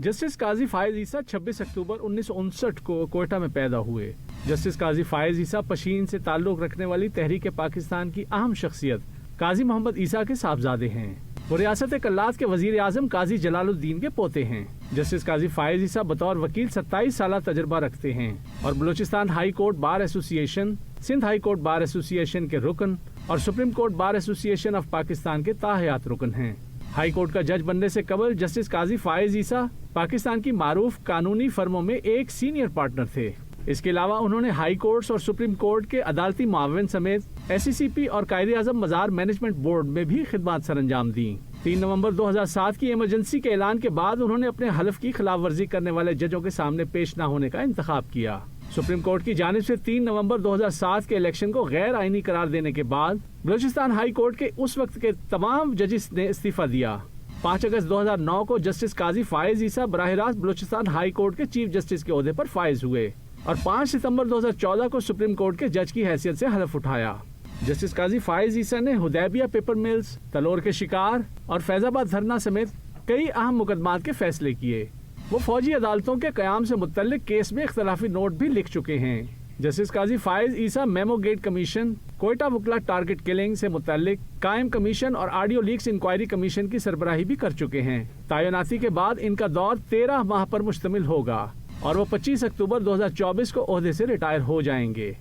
Justice Qazi Faez ईसा 26 अक्टूबर 1959 को कोयटा में पैदा हुए। जस्टिस काजी फायज ईसा पशीन से ताल्लुक रखने वाली तहरीक पाकिस्तान की अहम शख्सियत काजी मोहम्मद ईसा के साहबजादे हैं। वो रियासत कल्लात के वजीर आजम काजी जलालुद्दीन के पोते हैं। जस्टिस काजी फायज ईसा बतौर वकील 27 साल तजुर्बा रखते हैं और Balochistan high court bar association, Sindh high court bar association के रुकन और supreme court bar association of Pakistan के ताहयात रुकन हैं। हाई कोर्ट का जज बनने से कबल जस्टिस काजी फायज ईसा पाकिस्तान की मारूफ कानूनी फर्मों में एक सीनियर पार्टनर थे। इसके अलावा उन्होंने हाई कोर्ट्स और सुप्रीम कोर्ट के अदालती मावन समेत SCCP और कायदे आजम मजार मैनेजमेंट बोर्ड में भी खिदमत सरअंजाम दी। 3 नवंबर 2007 की इमरजेंसी के ऐलान के बाद उन्होंने अपने हलफ की खिलाफ वर्जी करने वाले जजों के सामने पेश न होने का इंतखाब किया। सुप्रीम कोर्ट की जानिब से 3 नवंबर 2007 के इलेक्शन को गैर आईनी करार देने के बाद बलूचिस्तान हाई कोर्ट के उस वक्त के तमाम जजेस ने इस्तीफा दिया। 5 अगस्त 2009 को जस्टिस काजी फायज ईसा बराह रास्त बलूचिस्तान हाई कोर्ट के चीफ जस्टिस के ओहदे पर फायज हुए और 5 सितंबर 2014 को सुप्रीम कोर्ट के जज की हैसियत से हलफ उठाया। जस्टिस काजी फायज ईसा ने हुदैबिया पेपर मिल्स, तलोर के शिकार और फैजाबाद धरना समेत कई अहम मुकदमात के फैसले किए। वो फौजी अदालतों के क़याम से मुत्तल्लिक केस में इख्तलाफी नोट भी लिख चुके हैं। Justice Qazi Faez Isa memo gate commission, Quetta वकला टारगेट किलिंग से मुत्तल्लिक कायम कमीशन और ऑडियो लीक्स इंक्वायरी कमीशन की सरबराही भी कर चुके हैं। तैनाती के बाद इनका दौर 13 माह पर मुश्तमिल होगा और वो 25 अक्टूबर 2024 को ओहदे से रिटायर हो जाएंगे।